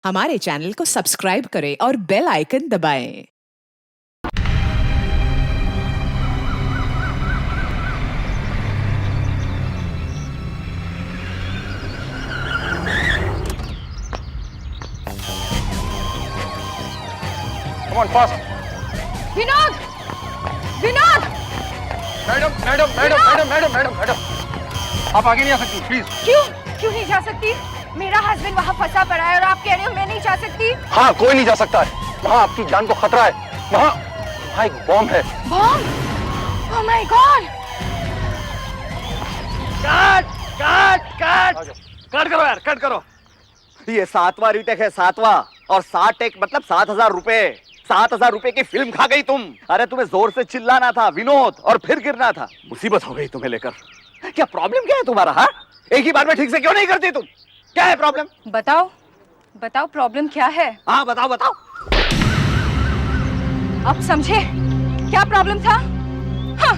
हमारे चैनल को सब्सक्राइब करें और बेल आइकन दबाएं। Come on, fast. Vinod! Vinod! Madam, आप आगे नहीं आ सकती, प्लीज। क्यों नहीं जा सकती? मेरा हस्बैंड वहाँ फंसा पड़ा है और आप कह रहे हो मैं नहीं जा सकती? हाँ, कोई नहीं जा सकता है। वहाँ आपकी जान को खतरा है। वहाँ एक बॉम्ब है। Bomb? Oh my God! Cut करो यार, कट करो। ये 7वां रीटेक है, 7वां, और 7 टेक मतलब 7,000 रुपए। 7,000 रुपए की फिल्म खा गई तुम। अरे तुम्हें जोर से चिल्लाना था विनोद, और फिर गिरना था। मुसीबत हो गई तुम्हें लेकर। क्या प्रॉब्लम क्या है तुम्हारा? हाँ, एक ही बार में ठीक से क्यों नहीं करती तुम? क्या है प्रॉब्लम? बताओ प्रॉब्लम क्या है? हाँ बताओ। अब समझे क्या प्रॉब्लम था? हाँ।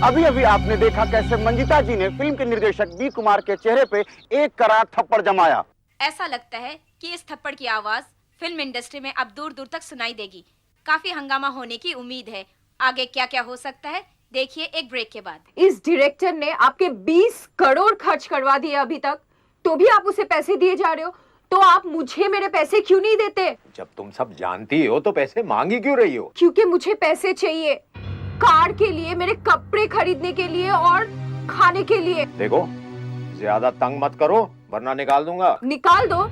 अभी अभी आपने देखा कैसे मंजिता जी ने फिल्म के निर्देशक बी कुमार के चेहरे पे एक करार थप्पड़ जमाया। ऐसा लगता है कि इस थप्पड़ की आवाज फिल्म इंडस्ट्री में अब दूर दूर तक सुनाई देगी। काफी हंगामा होने की उम्मीद है। आगे क्या क्या हो सकता है देखिए एक ब्रेक के बाद। इस डायरेक्टर ने आपके 20 करोड़ खर्च करवा दिए अभी तक, तो भी आप उसे पैसे दिए जा रहे हो। तो आप मुझे मेरे पैसे क्यों नहीं देते? जब तुम सब जानती हो तो पैसे मांगी क्यों रही हो? क्योंकि मुझे पैसे चाहिए, कार के लिए, मेरे कपड़े खरीदने के लिए और खाने के लिए। देखो, ज्यादा तंग मत करो वरना निकाल दूंगा। निकाल दो,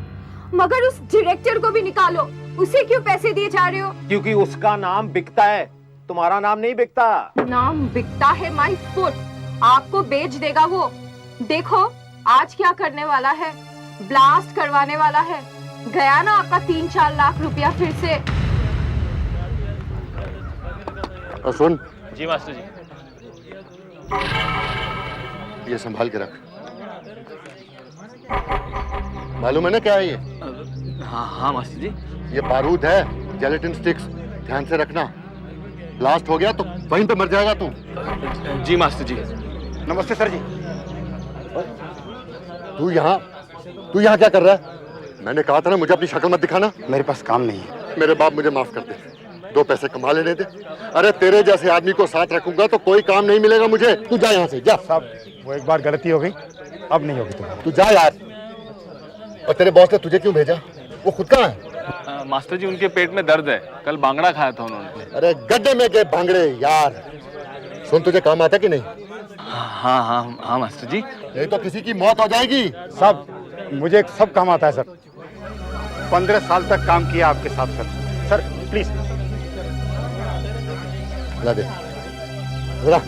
मगर उस डायरेक्टर को भी निकालो। उसे क्यों पैसे दिए जा रहे हो? क्योंकि उसका नाम बिकता है, तुम्हारा नाम नहीं बिकता। नाम बिकता है माय फुट। आपको बेच देगा वो। देखो आज क्या करने वाला है, ब्लास्ट करवाने वाला है। गया ना आपका 3-4 लाख रुपया फिर से। और सुन, जी मास्टर जी। ये संभाल के रख। मालूम है ना क्या है ये? हाँ मास्टर जी। ये बारूद है, जेलेटिन स्टिक्स। ध्यान से रखना, ब्लास्ट हो गया तो वहीं पे मर जाएगा तू। जी मास्टर जी। नमस्ते सर जी। तू यहाँ क्या कर रहा है? मैंने कहा था ना मुझे अपनी शक्ल मत दिखाना। मेरे पास काम नहीं है। मेरे बाप मुझे माफ कर दे, 2 पैसे कमा लेने दे। अरे तेरे जैसे आदमी को साथ रखूंगा तो कोई काम नहीं मिलेगा मुझे। तू जा यहाँ से, जा। साहब वो एक बार गलती हो गई, अब नहीं होगी तुम्हारी। तू जा यार। और तेरे बॉस ने तुझे क्यों भेजा? वो खुद कहाँ है? मास्टर जी उनके पेट में दर्द है, कल बांगड़ा खाया था उन्होंने। अरे गड्ढे में के भांगड़े यार। सुन, तुझे काम आता कि नहीं? हाँ मास्टर जी। नहीं तो किसी की मौत हो जाएगी। साहब मुझे सब काम आता है सर। 15 साल तक काम किया आपके साथ सर। प्लीज ला दे जरा। ठीक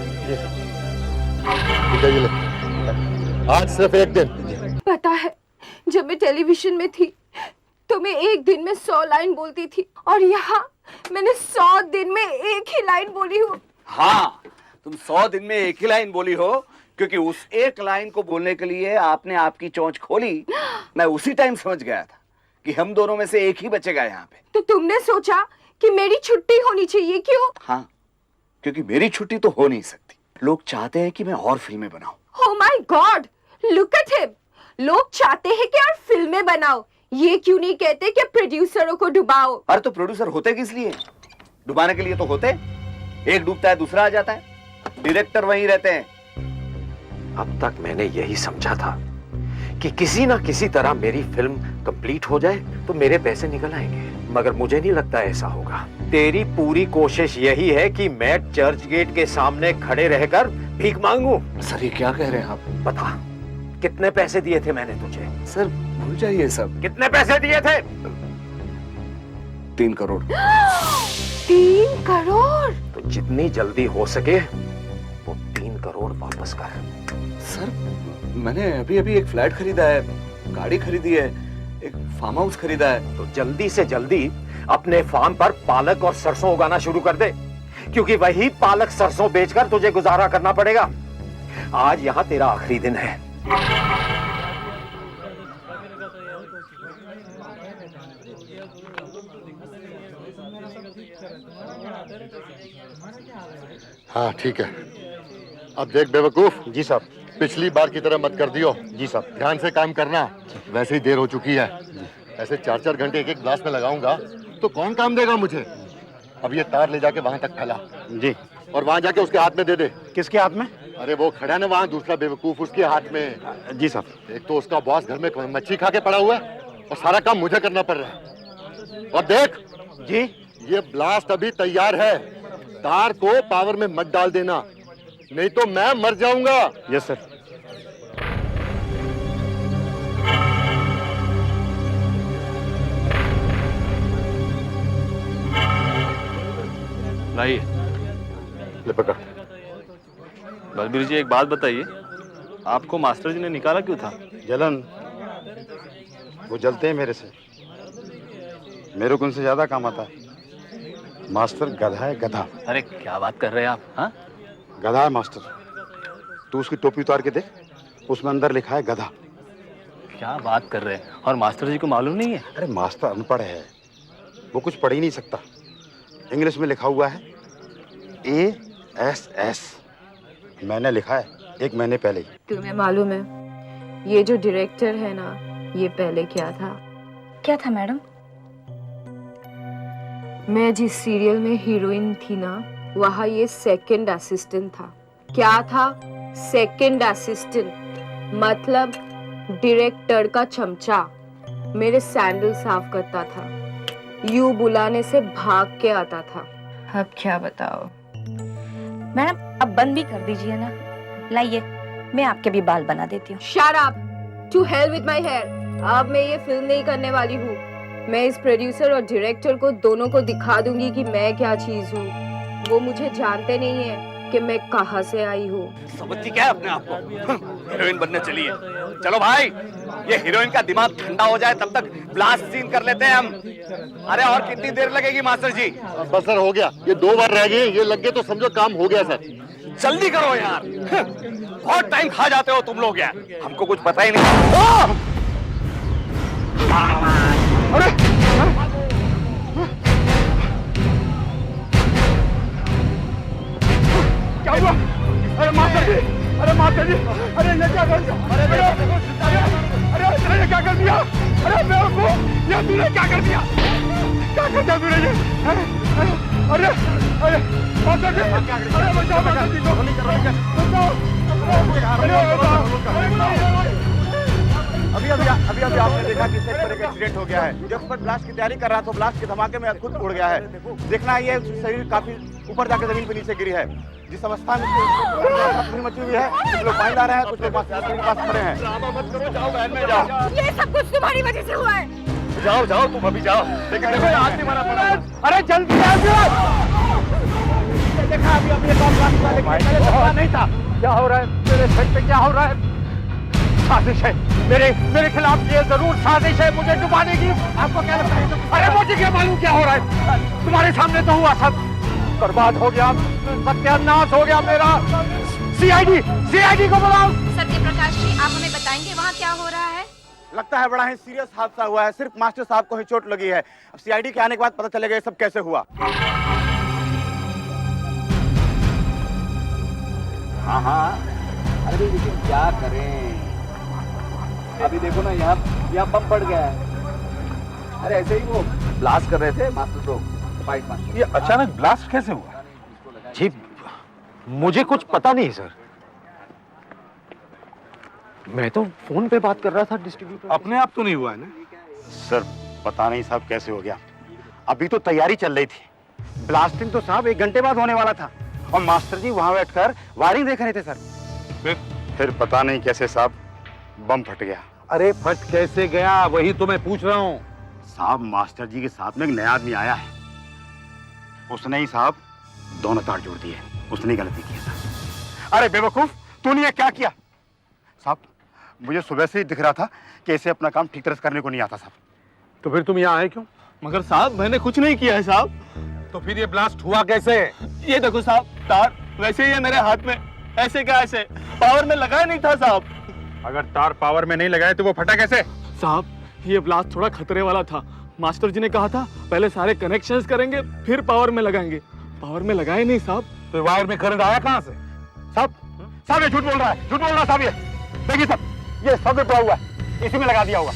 है, ये ले। आज सिर्फ एक दिन। पता है, जब मैं टेलीविजन में थी तो मैं एक दिन में 100 लाइन बोलती थी, और यहाँ मैंने 100 दिन में एक ही लाइन बोली हूँ। हाँ, तुम 100 दिन में एक ही लाइन बोली हो, क्योंकि उस एक लाइन को बोलने के लिए आपने आपकी चोंच खोली। मैं उसी टाइम समझ गया था कि हम दोनों में से एक ही बचेगा यहाँ पे। तो तुमने सोचा कि मेरी छुट्टी होनी चाहिए, क्यों? हाँ, क्योंकि मेरी छुट्टी तो हो नहीं सकती। लोग चाहते हैं कि मैं और फिल्में बनाऊं। Oh my God, look at him. लोग चाहते हैं कि और फिल्में बनाओ, ये क्यों नहीं कहते कि प्रोड्यूसरों को डुबाओ? अरे तो प्रोड्यूसर होते किस लिए? डुबाने के लिए तो होते। एक डूबता है दूसरा आ जाता है, डायरेक्टर वहीं रहते हैं। अब तक मैंने यही समझा था कि किसी ना किसी तरह मेरी फिल्म कंप्लीट हो जाए तो मेरे पैसे निकल आएंगे, मगर मुझे नहीं लगता ऐसा होगा। तेरी पूरी कोशिश यही है कि मैं चर्च गेट के सामने खड़े रहकर भीख मांगू। सर ये क्या कह रहे हैं आप? बता, कितने पैसे दिए थे मैंने तुझे? सर भूल जाइए सब। कितने पैसे दिए थे? 3 करोड़। 3 करोड़? तो जितनी जल्दी हो सके वो 3 करोड़ वापस कर। सर मैंने अभी अभी एक फ्लैट खरीदा है, गाड़ी खरीदी है, एक फार्म हाउस खरीदा है। तो जल्दी से जल्दी अपने फार्म पर पालक और सरसों उगाना शुरू कर दे, क्योंकि वही पालक सरसों बेचकर तुझे गुजारा करना पड़ेगा। आज यहाँ तेरा आखिरी दिन है। हाँ ठीक है। अब देख बेवकूफ। जी साहब। पिछली बार की तरह मत कर दियो। जी साहब। ध्यान से काम करना, वैसे ही देर हो चुकी है। ऐसे 4-4 घंटे एक एक ग्लास में लगाऊंगा तो कौन काम देगा मुझे। अब ये तार ले जाके वहां तक फैला जी। और वहां जाके उसके हाथ में दे दे। किसके हाथ में? अरे वो खड़ा ना वहां, दूसरा बेवकूफ, उसके हाथ में। जी साहब। एक तो उसका बॉस घर में मच्छी खा के पड़ा हुआ है और सारा काम मुझे करना पड़ रहा है। और देख जी। ये ब्लास्ट अभी तैयार है, तार को पावर में मत डाल देना, नहीं तो मैं मर जाऊंगा। Yes sir. लाइए। ले पकड़। बलबीर जी, एक बात बताइए, आपको मास्टर जी ने निकाला क्यों था? जलन, वो जलते हैं मेरे से, मेरे को उनसे ज्यादा काम आता है। मास्टर गधा है, गधा। अरे क्या बात कर रहे हैं आप? हाँ, गधा है मास्टर। तू उसकी टोपी उतार के देख, उसमें अंदर लिखा है गधा। क्या बात कर रहे हैं? और मास्टर जी को मालूम नहीं है? अरे मास्टर अनपढ़ है, वो कुछ पढ़ ही नहीं सकता। इंग्लिश में लिखा हुआ है ASS। मैंने लिखा है 1 महीने पहले ही। तुम्हें मालूम है ये जो डायरेक्टर है ना, ये पहले क्या था? क्या था मैडम? मैं जिस सीरियल में हीरोइन थी ना, वहाँ ये सेकंड असिस्टेंट था। क्या था? सेकंड असिस्टेंट, मतलब डायरेक्टर का चमचा। मेरे सैंडल साफ करता था, यूं बुलाने से भाग के आता था। अब क्या बताओ? मैडम अब बंद भी कर दीजिए ना। लाइए, मैं आपके भी बाल बना देती हूँ। Shut up! To hell with my hair! अब मैं ये फिल्म नहीं करने वाली हूँ। मैं इस प्रोड्यूसर और डायरेक्टर को दोनों को दिखा दूंगी कि मैं क्या चीज हूँ। वो मुझे जानते नहीं है कि मैं कहाँ से आई हूँ। समझती क्या है अपने आप को? हीरोइन बनने चली है। चलो भाई, ये हीरोइन का दिमाग ठंडा हो जाए तब तक ब्लास्ट सीन कर लेते हैं हम। अरे और कितनी देर लगेगी मास्टर जी? बस सर, हो गया। ये 2 बार रह गए, ये लग गए तो समझो काम हो गया सर। जल्दी करो यार, बहुत टाइम खा जाते हो तुम लोग यार, हमको कुछ पता ही नहीं। अरे क्या हुआ? अरे मास्टर जी, अरे मास्टर जी, अरे ये क्या कर दिया? अरे ये क्या कर दिया? अरे मेरे को ये तूने क्या कर दिया? क्या कर दिया तूने ये? अरे अरे मास्टर जी, अरे बचाओ मास्टर जी को, बचाओ। अभी आपने देखा कि सेट पर एक एक्सीडेंट हो गया है। जब पर ब्लास्ट की तैयारी कर रहा था, ब्लास्ट के धमाके में खुद उड़ गया है। देखना, ये शरीर काफी ऊपर जाकर जमीन पे नीचे गिरी है। जिस अवस्था में मची हुई है, कुछ लोग पानी ला रहे हैं, कुछ लोग पास खड़े हैं। जाओ बहन में जाओ। ये सब कुछ तुम्हारी वजह से हुआ है। जाओ जाओ, तुम अभी जाओ। लेकिन देखो ये आदमी मरा पड़ा है। अरे जल्दी आ देखा अभी ये बात नहीं था। क्या हो रहा है मेरे सेट पे? क्या हो रहा है? साजिश है, मेरे खिलाफ ये जरूर साजिश है, मुझे डुबाने की। आपको क्या लगता है? अरे मुझे क्या मालूम क्या हो रहा है? तुम्हारे सामने तो हुआ सब, बर्बाद हो गया, सत्यानाश हो गया मेरा। सीआईडी को बुलाओ। सत्य प्रकाश जी, आप हमें बताएंगे वहाँ क्या हो रहा है? लगता है बड़ा ही सीरियस हादसा हुआ है। सिर्फ मास्टर साहब को ही चोट लगी है। अब सीआईडी के आने के बाद पता चलेगा ये सब कैसे हुआ। हाँ, अरे लेकिन क्या करें? अभी देखो ना, यहाँ बम पड़ गया है। अरे ऐसे ही वो ब्लास्ट कर रहे थे मास्टर लोग, फाइट मास्टर। ये अचानक ब्लास्ट कैसे हुआ? जी मुझे कुछ पता नहीं सर। मैं तो फोन पे बात कर रहा था डिस्ट्रीब्यूटर। अपने आप तो नहीं हुआ है ना? सर पता नहीं साहब कैसे हो गया। अभी तो तैयारी चल रही थी, ब्लास्टिंग तो साहब 1 घंटे बाद होने वाला था और मास्टर जी वहां बैठकर वायरिंग देख रहे थे सर। फिर पता नहीं कैसे साहब बम फट गया। अरे फट कैसे गया, वही तो मैं पूछ रहा हूँ। साहब मास्टर जी के साथ में एक नया आदमी आया है, उसने ही साहब दोनों तार जोड़ दिए। उसने गलती की साहब। अरे बेवकूफ, तूने ये क्या किया? साहब मुझे सुबह से ही दिख रहा था कि ऐसे अपना काम ठीक तरह से करने को नहीं आता साहब। तो फिर तुम यहाँ आए क्यों? मगर साहब मैंने कुछ नहीं किया है साहब। तो फिर ये ब्लास्ट हुआ कैसे? ये देखो साहब, तार वैसे ही है मेरे हाथ में। ऐसे क्या ऐसे? पावर में लगाया नहीं था साहब। अगर तार पावर में नहीं लगाए तो वो फटा कैसे? साहब ये ब्लास्ट थोड़ा खतरे वाला था। मास्टर जी ने कहा था पहले सारे कनेक्शंस करेंगे फिर पावर में लगाएंगे। पावर में लगाए नहीं साहब। तो वायर में करंट आया कहाँ से? साहब साहब ये झूठ बोल रहा है, झूठ बोल रहा है साहब। ये देखिए साहब, ये सब पड़ा हुआ है, इसी में लगा दिया होगा।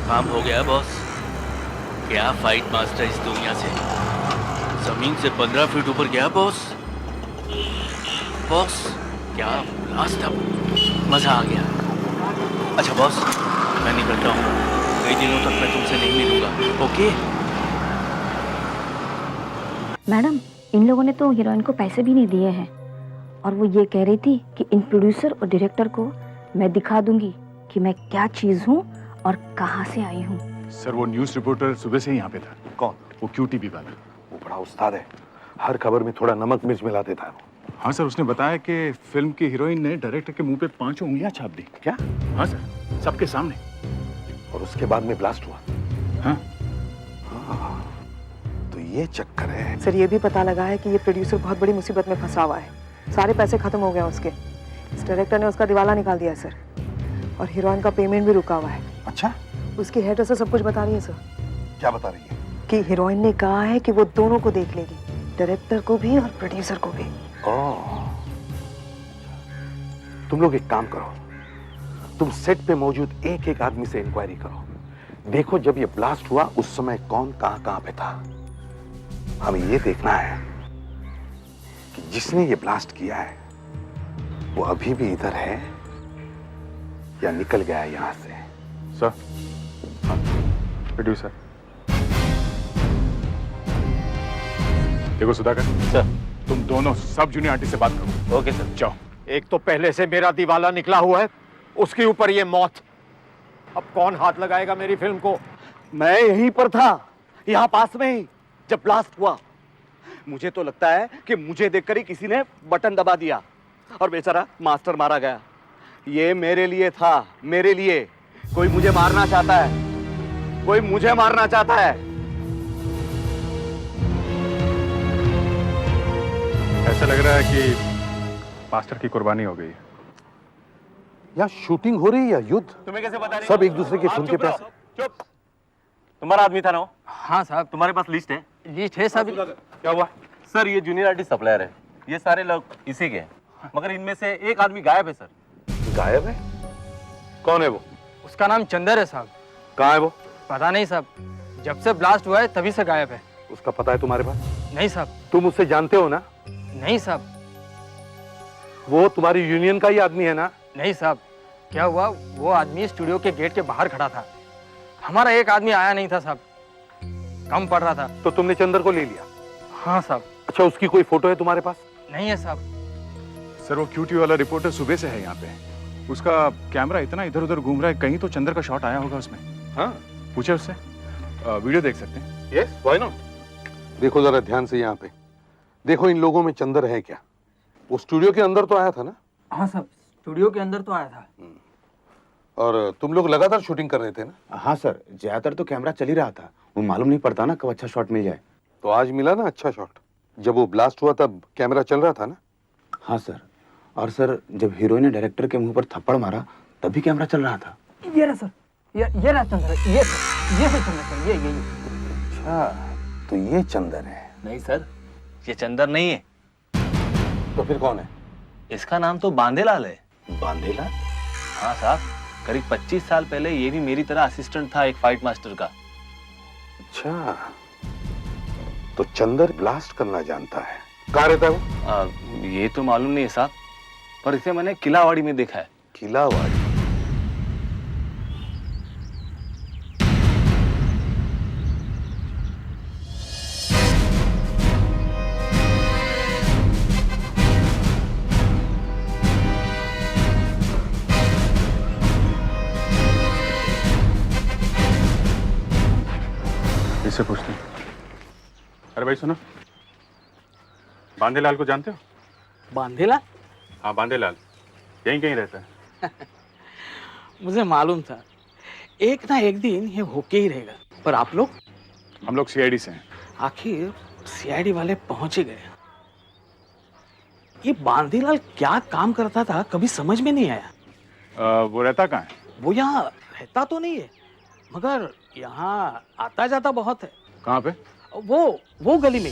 काम हो गया बॉस। क्या फाइट मास्टर इस दुनिया से जमीन से 15 फीट ऊपर गया बॉस। बॉस क्या ब्लास्ट था, मजा आ गया। अच्छा बॉस, मैं निकलता हूँ, कई दिनों तक मैं तुमसे नहीं मिलूंगा। ओके मैडम, इन लोगों ने तो हीरोइन को पैसे भी नहीं दिए हैं और वो ये कह रही थी कि इन प्रोड्यूसर और डायरेक्टर को मैं दिखा दूंगी कि मैं क्या चीज हूँ और कहाँ से आई हूँ। सर वो न्यूज़ रिपोर्टर सुबह से ही यहाँ पे था। कौन? वो QTV वाला। वो बड़ा उस्ताद है, हर खबर में थोड़ा नमक मिर्च मिला देता है वो। हाँ सर, उसने बताया कि फिल्म की हीरोइन ने डायरेक्टर के मुंह पे 5 उंगलियां छाप दी। क्या? हाँ सर, सबके सामने। और उसके बाद में ब्लास्ट हुआ। हाँ तो ये चक्कर है। सर ये भी पता लगा है कि ये प्रोड्यूसर बहुत बड़ी मुसीबत में फंसा हुआ है। सारे पैसे खत्म हो गए उसके। इस डायरेक्टर ने उसका दिवाला निकाल दिया है सर, और हीरोइन का पेमेंट भी रुका हुआ है। अच्छा, उसकी हेड से सब कुछ बता रही है सर। क्या बता रही है? कि हीरोइन ने कहा है कि वो दोनों को देख लेगी, डायरेक्टर को भी और प्रोड्यूसर को भी। ओह, तुम लोग एक काम करो, तुम सेट पे मौजूद एक एक आदमी से इंक्वायरी करो। देखो जब ये ब्लास्ट हुआ उस समय कौन कहां पे था। हमें ये देखना है कि जिसने ये ब्लास्ट किया है वो अभी भी इधर है या निकल गया है यहां से। Sir, producer. देखो सुधाकर सर, तुम दोनों सब जूनियर आर्टिस्ट से बात करो। Okay sir. जाओ। एक तो पहले से मेरा दिवाला निकला हुआ है, उसके ऊपर ये मौत। अब कौन हाथ लगाएगा मेरी फिल्म को? मैं यहीं पर था, यहाँ पास में ही, जब ब्लास्ट हुआ। मुझे तो लगता है कि मुझे देखकर ही किसी ने बटन दबा दिया और बेचारा मास्टर मारा गया। ये मेरे लिए था, मेरे लिए। कोई मुझे मारना चाहता है, कोई मुझे मारना चाहता है। ऐसा लग रहा है कि मास्टर की कुर्बानी हो गई है। या शूटिंग हो रही है या युद्ध। तुम्हें कैसे पता? सब एक दूसरे के खून के प्यासे। चुप। तुम्हारा आदमी था ना? हाँ साहब। तुम्हारे पास लिस्ट है? लिस्ट है साहब। क्या हुआ? सर ये जूनियर आर्टिस्ट सप्लायर है, ये सारे लोग इसी के हैं, मगर इनमें से एक आदमी गायब है सर। गायब है? कौन है वो? उसका नाम चंदर है साहब। कहाँ है वो? पता नहीं साहब, जब से ब्लास्ट हुआ है तभी से गायब है। उसका पता है तुम्हारे पास? नहीं साहब। तुम उससे जानते हो ना? नहीं साहब। वो तुम्हारी यूनियन का ही आदमी है ना? नहीं साहब। क्या हुआ, वो आदमी स्टूडियो के गेट के बाहर खड़ा था, हमारा एक आदमी आया नहीं था साहब, कम पड़ रहा था। तो तुमने चंदर को ले लिया? हाँ साहब। अच्छा, उसकी कोई फोटो है तुम्हारे पास? नहीं है साहब। सर वो QTV वाला रिपोर्टर सुबह से है यहाँ पे। उसका कैमरा इतना इधर उधर घूम रहा है, कहीं तो चंदर का शॉट आया होगा उसमें। हाँ, पूछे उससे, वीडियो देख सकते हैं। Yes, why not. देखो जरा ध्यान से यहाँ पे, देखो इन लोगों में चंदर है क्या? वो स्टूडियो के अंदर तो आया था ना? हाँ साहब, स्टूडियो के अंदर तो आया था। और तुम लोग लगातार शूटिंग कर रहे थे ना? हाँ सर, ज्यादातर तो कैमरा चल ही रहा था, वो मालूम नहीं पड़ता ना कब अच्छा शॉट मिल जाए। तो आज मिला ना अच्छा शॉट। जब वो ब्लास्ट हुआ तब कैमरा चल रहा था ना? हाँ सर, और सर जब हीरोइन ने डायरेक्टर के मुंह पर थप्पड़ मारा तभी कैमरा चल रहा था। ये रहा सर, ये रहा चंदर, ये चंदर सर, ये। अच्छा, तो ये चंदर है? नहीं सर, ये चंदर नहीं है। तो फिर कौन है? इसका नाम तो बांदेलाल है। बांदेलाल? हाँ साहब, करीब 25 साल पहले ये भी मेरी तरह असिस्टेंट था एक फाइट मास्टर का। अच्छा, तो चंदर ब्लास्ट करना जानता है। कहाँ रहता है वो? ये तो मालूम नहीं है साहब, पर इसे मैंने किलावाड़ी में देखा है। किलावाड़ी? इससे पूछते हैं। अरे भाई सुनो, बांदेलाल को जानते हो? बांदेलाल? हाँ बांदेलाल, यहीं कहीं रहता है। मुझे मालूम था एक ना एक दिन ये होके ही रहेगा, पर आप लोग? हम लोग CID से हैं। आखिर CID वाले पहुंच ही गए। ये बांदेलाल क्या काम करता था कभी समझ में नहीं आया। वो रहता कहाँ है? वो यहाँ रहता तो नहीं है, मगर यहाँ आता जाता बहुत है। कहाँ पे? वो गली में।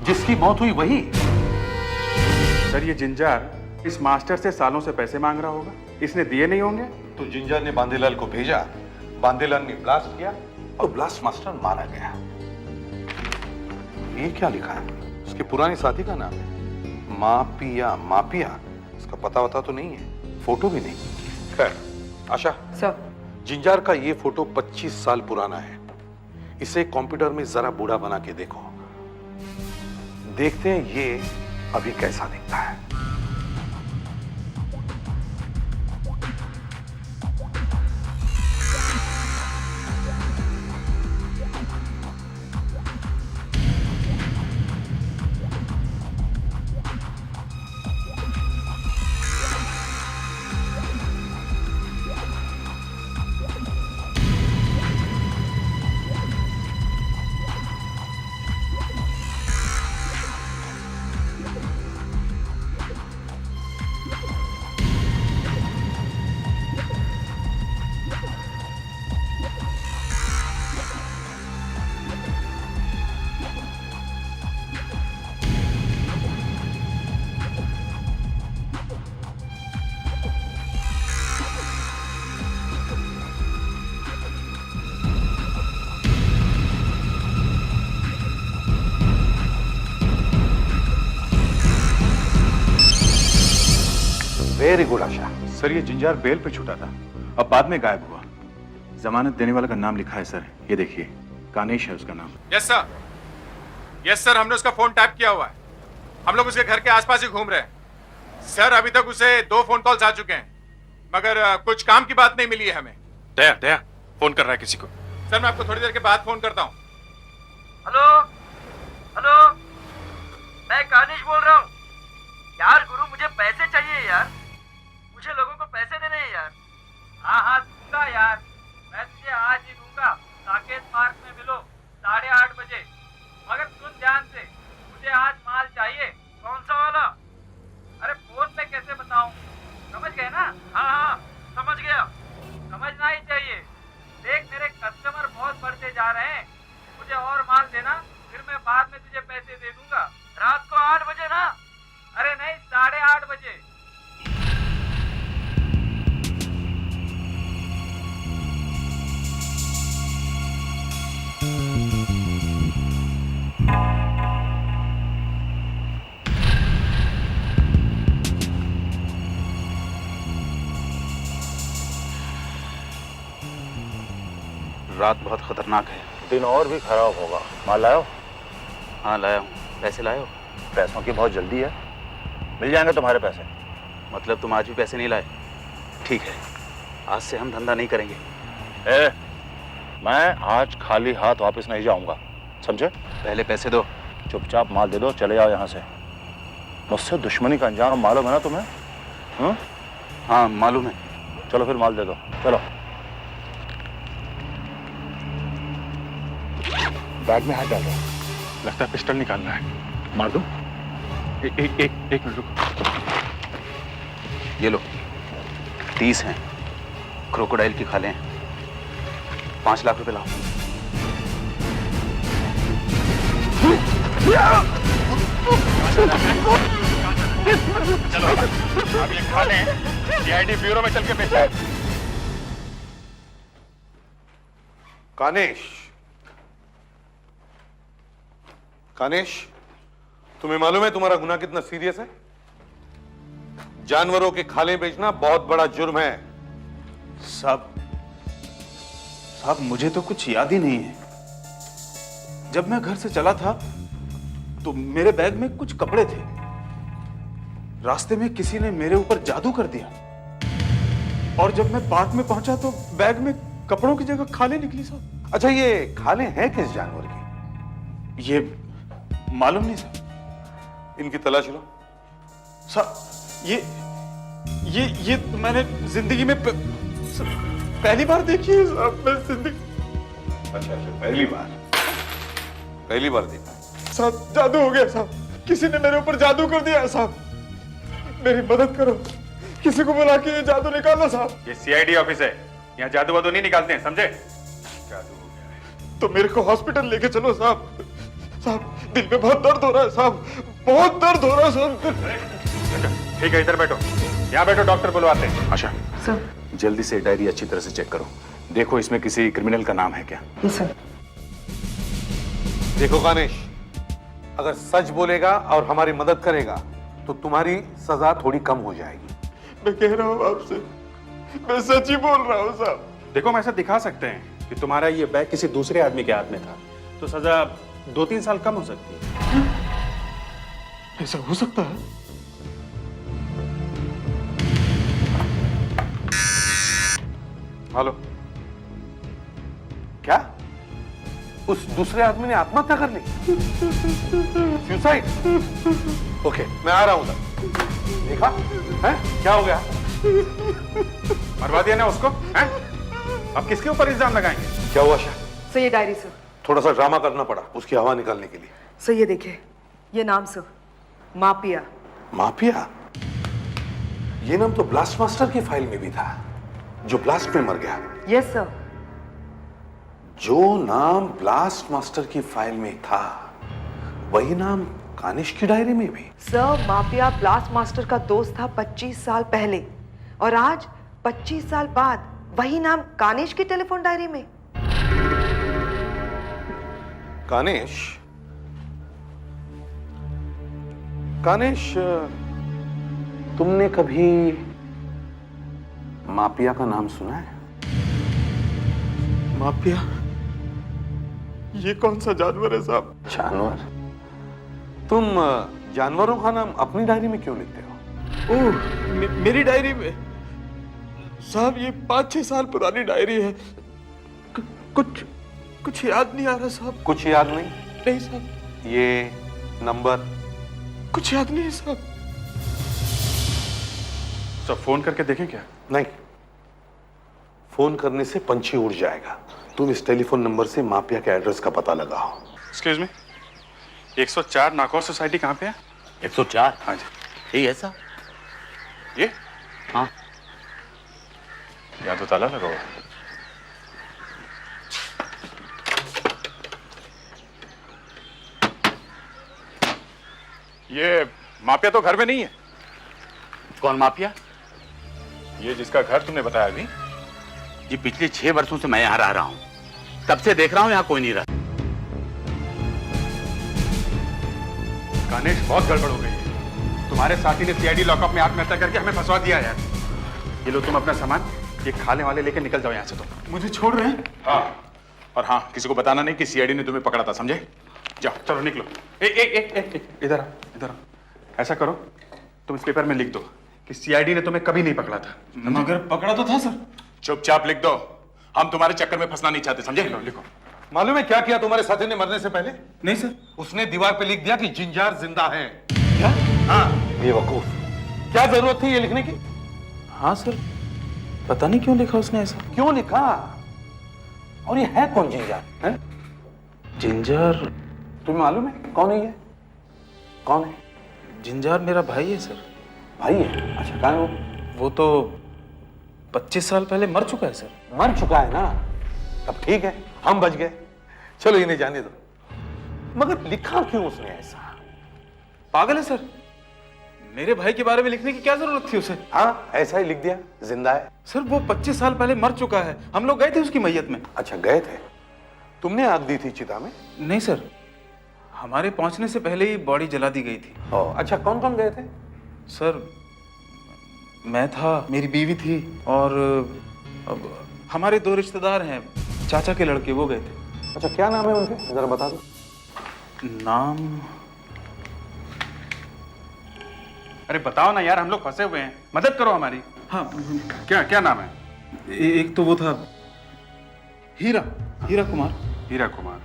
जिसकी मौत हुई वही। सर ये जिंजार इस मास्टर से सालों से पैसे मांग रहा होगा, इसने दिए नहीं होंगे। तो जिंजार ने बांदीलाल को भेजा, बांदीलाल ने ब्लास्ट किया और ब्लास्ट मास्टर मारा गया। ये क्या लिखा है? उसके पुराने साथी का नाम है मापिया। मापिया, इसका पता वता तो नहीं है, फोटो भी नहीं। खैर आशा सर, जिंजार का ये फोटो 25 साल पुराना है। इसे कंप्यूटर में जरा बूढ़ा बना के देखो, देखते हैं ये अभी कैसा दिखता है। वेरी गुड आशा। सर ये जिंजार बेल पे छूटा था, अब बाद में गायब हुआ। जमानत देने वाले का नाम लिखा है सर, ये देखिए, कानेश है उसका नाम। यस सर, यस सर, हमने उसका फोन टैप किया हुआ है। हम लोग उसके घर के आसपास ही घूम रहे हैं सर। अभी तक उसे 2 फोन कॉल्स आ चुके हैं, मगर कुछ काम की बात नहीं मिली है हमें। दया दया फोन कर रहा है किसी को। सर मैं आपको थोड़ी देर के बाद फोन करता हूँ। हेलो हेलो, मैं कानिश बोल रहा हूँ। यार गुरु, मुझे पैसे चाहिए यार, मुझे लोगों को पैसे देने हैं यार। हाँ हाँ दूंगा यार, मैं तुझे आज ही दूंगा। साकेत पार्क में मिलो 8:30 बजे। मगर सुन ध्यान से, मुझे आज माल चाहिए। कौन सा वाला? अरे फोन पे कैसे बताऊं, समझ गए ना? हाँ हाँ समझ गया, समझना ही चाहिए। देख मेरे कस्टमर बहुत बढ़ते जा रहे हैं, मुझे और माल देना, फिर मैं बाद में तुझे पैसे दे दूंगा। रात को 8 बजे ना? अरे नहीं, 8:30 बजे। रात बहुत खतरनाक है। दिन और भी खराब होगा। माल लायो? हाँ लाया हूँ। पैसे लाए हो? पैसों की बहुत जल्दी है, मिल जाएंगे तुम्हारे पैसे। मतलब तुम आज भी पैसे नहीं लाए? ठीक है, आज से हम धंधा नहीं करेंगे। मैं आज खाली हाथ वापस नहीं जाऊंगा, समझे? पहले पैसे दो। चुपचाप माल दे दो, चले जाओ यहाँ से। मुझसे दुश्मनी का अंजाम मालूम है ना तुम्हें? हाँ मालूम है। चलो फिर माल दे दो, चलो। बैग में हाथ डाल दो। लगता है पिस्टल निकालना है, मार दो। एक मिनट रुको। ये लो, 30 हैं, क्रोकोडाइल की खाले हैं। 5 लाख रुपए लाओ। चलो अब ये खाले सीआईडी ब्यूरो में चल के बेचा है। कानेश, कानेश, तुम्हें मालूम है तुम्हारा गुनाह कितना सीरियस है? जानवरों के खाले बेचना बहुत बड़ा जुर्म है। साहब मुझे तो कुछ याद ही नहीं है। जब मैं घर से चला था तो मेरे बैग में कुछ कपड़े थे। रास्ते में किसी ने मेरे ऊपर जादू कर दिया, और जब मैं पार्क में पहुंचा तो बैग में कपड़ों की जगह खाले निकली साहब। अच्छा, ये खाले हैं किस जानवर की? ये मालूम नहीं साहब। इनकी तलाश लो। साहब ये तो मैंने जिंदगी में पहली बार देखी है साहब। मैं जिंदगी। अच्छा, पहली बार देखा साहब। जादू हो गया साहब, किसी ने मेरे ऊपर जादू कर दिया साहब। मेरी मदद करो, किसी को बुला के ये जादू निकालो साहब। ये सीआईडी ऑफिस है, यहाँ जादू वादू नहीं निकालते हैं, समझे? जादू हो गया है तो मेरे को हॉस्पिटल लेके चलो साहब। साहब दिल में बहुत दर्द हो रहा है साहब, बहुत दर्द हो रहा है साहब। ठीक है, इधर बैठो, यहाँ बैठो, डॉक्टर बुलवाते हैं। अच्छा सर। जल्दी से डायरी अच्छी तरह से चेक करो, देखो इसमें किसी क्रिमिनल का नाम है क्या। Yes sir. देखो गणेश, अगर सच बोलेगा और हमारी मदद करेगा तो तुम्हारी सजा थोड़ी कम हो जाएगी। मैं कह रहा हूँ आपसे, मैं सच ही बोल रहा हूँ साहब। देखो हम ऐसा दिखा सकते हैं कि तुम्हारा ये बैग किसी दूसरे आदमी के हाथ में था, तो सजा 2-3 साल कम हो सकती है। ऐसा हो सकता है? हेलो, क्या उस दूसरे आदमी ने आत्महत्या कर ली? सुसाइड? ओके, मैं आ रहा हूं उधर। देखा है क्या हो गया? मरवा दिया ना उसको, हैं? अब किसके ऊपर इल्जाम लगाएंगे? क्या हुआ शाह? सर ये डायरी सर। थोड़ा सा ड्रामा करना पड़ा उसकी हवा निकालने के लिए। सर ये देखिए, ये नाम सर, मापिया। माफिया? ये नाम तो ब्लास्ट मास्टर की फाइल में भी था, जो ब्लास्ट में मर गया। Yes sir. जो नाम ब्लास्ट मास्टर की फाइल में था, वही नाम कानिश की डायरी में भी। सर माफिया ब्लास्ट मास्टर का दोस्त था 25 साल पहले, और आज 25 साल बाद वही नाम कानिश की टेलीफोन डायरी में। कानिश? कानिश, तुमने कभी मापिया का नाम सुना है? मापिया? ये कौन सा जानवर है साहब? जानवर? तुम जानवरों का नाम अपनी डायरी में क्यों लिखते हो? ओह, मेरी डायरी में? साहब ये 5-6 साल पुरानी डायरी है। कुछ याद नहीं आ रहा साहब। कुछ याद नहीं? नहीं साहब। ये नंबर? कुछ याद नहीं है साहब। सब फोन करके देखें क्या? नहीं, फोन करने से पंछी उड़ जाएगा। तुम इस टेलीफोन नंबर से माफिया के एड्रेस का पता लगाओ। एक्सक्यूज मी, 104 नाकौर सोसाइटी कहाँ पे है? 104? हाँ जी। यही ऐसा? ये? हाँ। यहाँ तो ताला लगा हुआ। ये माफिया तो घर में नहीं है। कौन माफिया? ये जिसका घर तुमने बताया अभी। जी पिछले 6 वर्षों से मैं यहाँ रह रहा हूँ, तब से देख रहा हूँ यहाँ कोई नहीं रहा। गणेश, बहुत गड़बड़ हो गई है। तुम्हारे साथी ने सीआईडी लॉकअप में आत्महत्या करके हमें फंसवा दिया यार। ये लो तुम अपना सामान, ये खाने वाले लेकर निकल जाओ यहाँ से। तुम मुझे छोड़ रहे हैं? हाँ, और हाँ, किसी को बताना नहीं कि सीआईडी ने तुम्हें पकड़ा था, समझे? जाओ, चलो निकलो। इधर आ, इधर आ। ऐसा करो, तुम इस पेपर में लिख दो कि सीआईडी ने तुम्हें कभी नहीं पकड़ा था। मगर पकड़ा तो था सर। चुपचाप लिख दो, हम तुम्हारे चक्कर में फंसना नहीं चाहते, समझे? लिखो। मालूम है क्या किया तुम्हारे साथी ने मरने से पहले? नहीं सर। उसने दीवार पे लिख दिया कि जिंजार जिंदा है। क्या? हाँ, बेवकूफ। क्या जरूरत थी ये लिखने की? हाँ सर, पता नहीं क्यों लिखा उसने ऐसा। क्यों लिखा? और ये है कौन जिंजार? है? जिंजार? तुम्हें मालूम है कौन है ये? कौन है? जिंजार मेरा भाई है सर। भाई है? अच्छा, कहाँ है वो? वो तो 25 साल पहले मर चुका है सर। मर चुका है ना? तब ठीक है, हम बच गए। चलो इन्हें जाने दो। मगर लिखा क्यों उसने ऐसा? पागल है सर, मेरे भाई के बारे में लिखने की क्या जरूरत थी उसे? हाँ, ऐसा ही लिख दिया, जिंदा है। सर वो 25 साल पहले मर चुका है, हम लोग गए थे उसकी मैयत में। अच्छा, गए थे? तुमने आग दी थी चिता में? नहीं सर, हमारे पहुंचने से पहले ही बॉडी जला दी गई थी। अच्छा, कौन कौन गए थे? सर मैं था, मेरी बीवी थी, और अब हमारे 2 रिश्तेदार हैं, चाचा के लड़के, वो गए थे। अच्छा, क्या नाम है उनके, जरा बता दो। नाम? अरे बताओ ना यार, हम लोग फंसे हुए हैं, मदद करो हमारी। हाँ। क्या क्या नाम है? एक तो वो था हीरा कुमार। हीरा कुमार।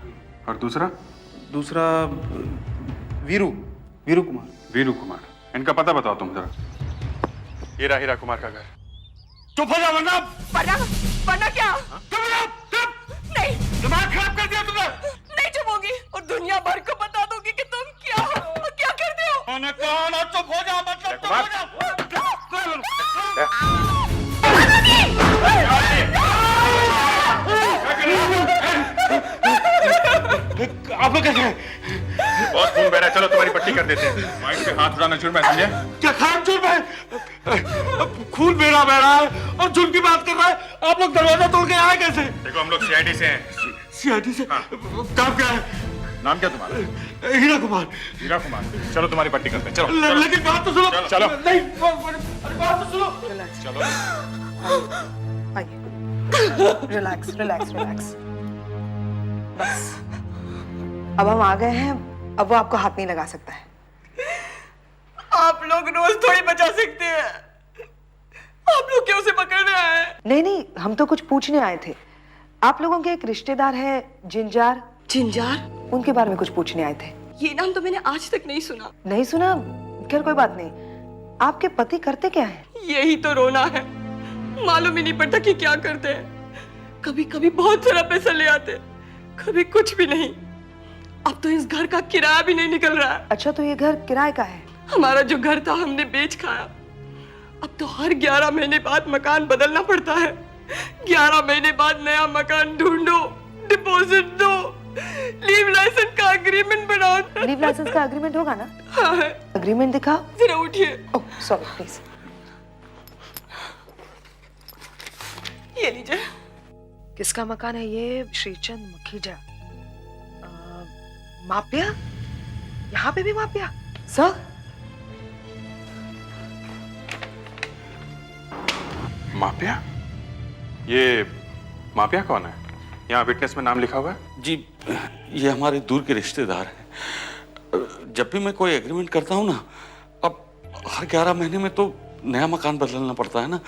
और दूसरा? दूसरा वीरू कुमार। वीरू कुमार। इनका पता बताओ तुम जरा। हीरा कुमार का घर। चुप हो जा वरना क्या? नहीं, दिमाग खराब कर दिया तुमने। नहीं चुपूंगी और दुनिया भर को बता दूंगी कि तुम क्या करते हो। मैंने कहा ना चुप हो जा, मतलब चुप हो जा। आप लोग कैसे? चलो तुम्हारी पट्टी कर देते हैं। माइंड पे हाथ उड़ाना जुर्म है, समझे? क्या खान जुर्म है? खून मेरा बह रहा है और जुर्म की बात कर रहा है। आप लोग दरवाजा तोड़ के आए कैसे? देखो हम लोग सीआईडी से हैं। सीआईडी से? काम क्या है? नाम क्या तुम्हारा? हीरा कुमार। हीरा कुमार, चलो तुम्हारी पट्टी करते हैं, चलो। लेकिन बात तो सुनो। चलो। नहीं, अरे बात तो सुनो। चलो। Relax relax relax. बस अब हम आ गए हैं, अब वो आपको हाथ नहीं लगा सकता है। आप लोग रोज थोड़ी बचा सकते हैं। आप लोग क्यों उसे पकड़ने आए? नहीं नहीं, हम तो कुछ पूछने आए थे। आप लोगों के एक रिश्तेदार है जिंजार। जिंजार? उनके बारे में कुछ पूछने आए थे। ये नाम तो मैंने आज तक नहीं सुना। नहीं सुना? खैर कोई बात नहीं। आपके पति करते क्या है? यही तो रोना है, मालूम ही नहीं पड़ता कि क्या करते हैं। कभी कभी बहुत सारा पैसा ले आते, कभी कुछ भी नहीं। अब तो इस घर का किराया भी नहीं निकल रहा है। अच्छा, तो ये घर किराए का है? हमारा जो घर था हमने बेच खाया। अब तो हर 11 महीने बाद मकान बदलना पड़ता है। 11 महीने बाद नया मकान ढूंढो, डिपॉजिट दो, लीव लाइसेंस का एग्रीमेंट बनाओ। लीव लाइसेंस का एग्रीमेंट होगा ना? हाँ है। एग्रीमेंट दिखाओ। जरा उठिए। Oh sorry, please. ये लीजिए। किसका मकान है ये? श्रीचंद मुखीजा। मापिया? यहाँ पे भी मापिया? सर? मापिया? ये मापिया कौन है? यहाँ विटनेस में नाम लिखा हुआ है। जी, ये हमारे दूर के रिश्तेदार हैं। जब भी मैं कोई एग्रीमेंट करता हूँ ना, अब हर 11 महीने में तो नया मकान बदलना पड़ता है ना,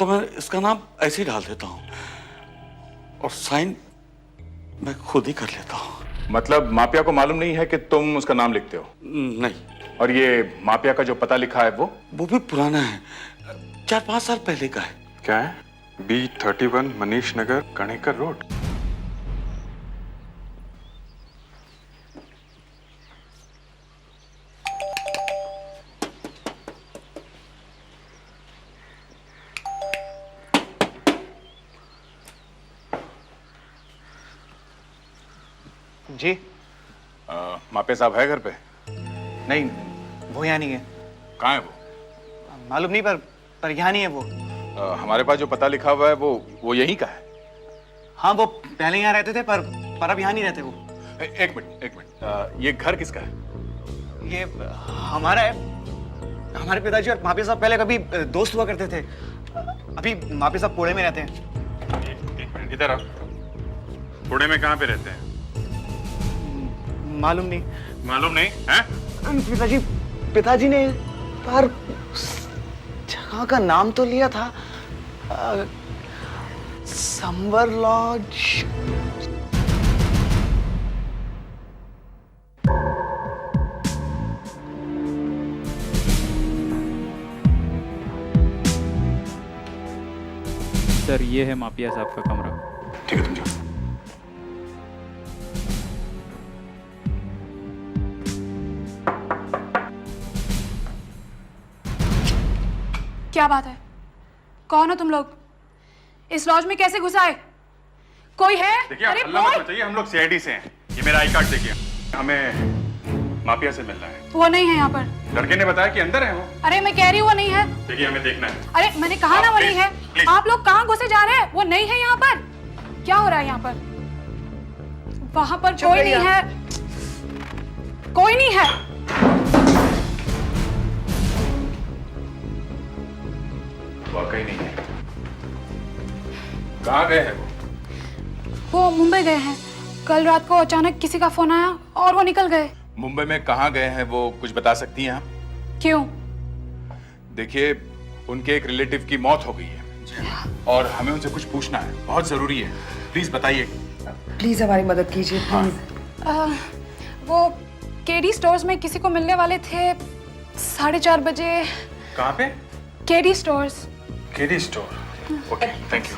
तो मैं इसका नाम ऐसे ही डाल देता हूँ और साइन मैं खुद ही कर लेता हूँ। मतलब मापिया को मालूम नहीं है कि तुम उसका नाम लिखते हो? नहीं। और ये मापिया का जो पता लिखा है वो भी पुराना है, 4-5 साल पहले का है। क्या है? B31 Manish Nagar, Kanekar road. जी मापिया साहब है घर पे? नहीं, वो यहाँ नहीं है। कहाँ है वो? मालूम नहीं, पर यहाँ नहीं है वो। हमारे पास जो पता लिखा हुआ है वो यहीं का है। हाँ, वो पहले यहाँ रहते थे, पर अब यहाँ नहीं रहते वो। एक मिनट, ये घर किसका है? ये हमारा है। हमारे पिताजी और मापी साहब पहले कभी दोस्त हुआ करते थे। अभी मापी साहब पुणे में रहते हैं। एक मिनट, इधर आओ। पुणे में कहाँ पे रहते हैं? मालूम नहीं। मालूम नहीं है? पिताजी ने पर जगह का नाम तो लिया था, संवर लॉज। सर, ये है मापिया साहब का कमरा। ठीक है, तुम जाओ। क्या बात है? कौन हो तुम लोग? इस लॉज में कैसे घुस आए? कोई है? देखिए, हल्ला मत मचाइए, हम लोग सीआईडी से हैं। ये मेरा आई कार्ड देखिए, हमें मापिया से मिलना है। वो नहीं है यहाँ पर। लड़के ने बताया कि अंदर है वो। अरे मैं कह रही हूँ वो नहीं है। देखिए, हमें देखना है। अरे मैंने कहा ना वो नहीं है। आप लोग कहाँ घुसे जा रहे हैं? वो नहीं है यहाँ पर। क्या हो रहा है यहाँ पर? वहां पर कोई नहीं है। कोई नहीं है। वाकई नहीं है। कहाँ गए हैं वो मुंबई गए हैं। कल रात को अचानक किसी का फोन आया और वो निकल गए। मुंबई में कहाँ गए हैं वो कुछ बता सकती हैं आप? क्यों? देखिए, उनके एक रिलेटिव की मौत हो गई है और हमें उनसे कुछ पूछना है, बहुत जरूरी है। प्लीज बताइए। प्लीज हमारी मदद कीजिए, प्लीज। वो केडी स्टोर्स में किसी को मिलने वाले थे 4:30 बजे। कहाँ पे? KD stores. KD store, okay, thank you.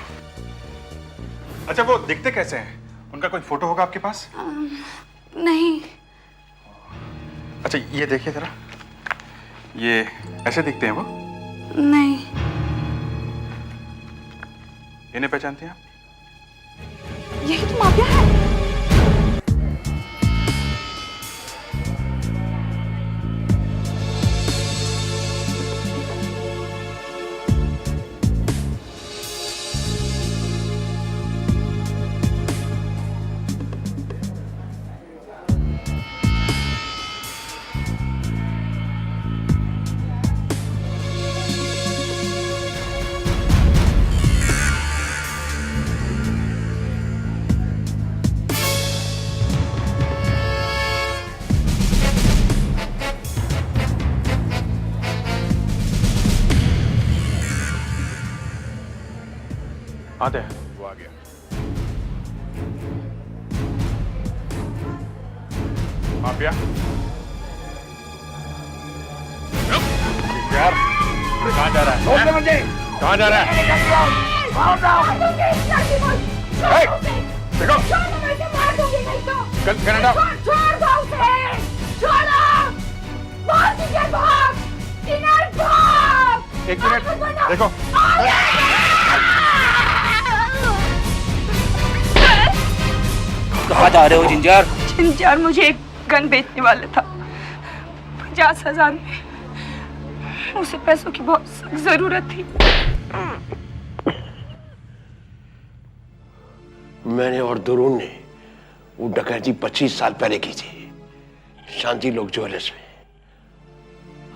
अच्छा, वो दिखते कैसे हैं? उनका कोई फोटो होगा आपके पास? नहीं। अच्छा, ये देखिए जरा, ये ऐसे दिखते हैं वो? नहीं। इन्हें पहचानते हैं आप? यही तो मापिया है। आते हैं। वो आ गया। माफिया यार, कहाँ जा रहा है? कहाँ जा रहा है? देखो कनाडा एक मिनट देखो कहाँ जा रहे हो जिंजर? जिंजर मुझे एक गन बेचने वाला था, 50,000 में। उसे पैसों की बहुत सख्त जरूरत थी। मैंने और दुरून ने वो डकैती 25 साल पहले की थी, शांति लोक ज्वेलर्स में।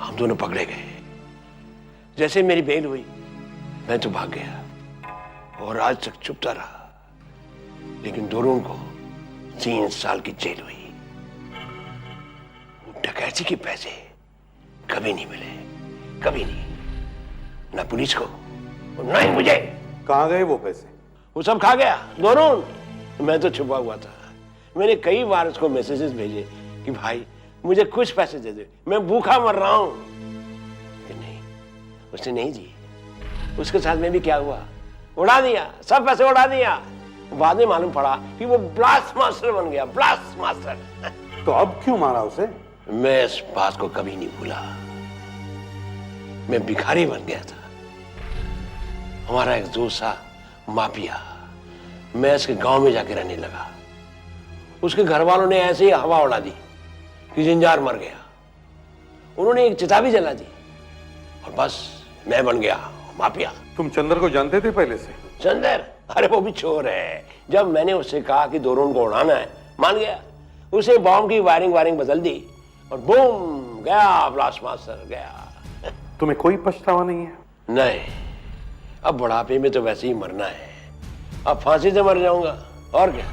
हम दोनों पकड़े गए। जैसे मेरी बेल हुई मैं तो भाग गया और आज तक चुपता रहा, लेकिन दुरून को 3 साल की जेल हुई। वो डकैती के पैसे कभी नहीं मिले, कभी नहीं, ना पुलिस को ना ही मुझे। कहाँ गए वो पैसे? वो सब खा गया दोनों। मैं तो छुपा हुआ था। मैंने कई बार उसको मैसेजेस भेजे कि भाई मुझे कुछ पैसे दे दे, मैं भूखा मर रहा हूं। नहीं, उसने नहीं दी। उसके साथ में भी क्या हुआ, उड़ा दिया, सब पैसे उड़ा दिया। बाद में मालूम पड़ा कि वो ब्लास्ट मास्टर बन गया, ब्लास्ट मास्टर। तो अब क्यों मारा उसे? मैं इस बात को कभी नहीं भूला। मैं भिखारी बन गया था। हमारा एक दोस्त था माफिया, मैं इसके गांव में जाके रहने लगा। उसके घर वालों ने ऐसे ही हवा उड़ा दी कि जिंजार मर गया। उन्होंने एक चिता भी जला दी और बस मैं बन गया माफिया। तुम चंदर को जानते थे पहले से? चंदर? अरे वो भी चोर है। जब मैंने उससे कहा कि दोनों को उड़ाना है, मान गया। उसे बॉम्ब की वायरिंग बदल दी और बूम, गया ब्लास्ट मास्टर, गया। तुम्हें कोई पछतावा नहीं है? नहीं, अब बुढ़ापे में तो वैसे ही मरना है। अब फांसी से मर जाऊंगा और क्या।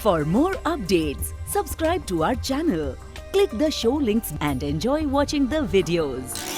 For more updates, subscribe to our channel, click the show links and enjoy watching the videos.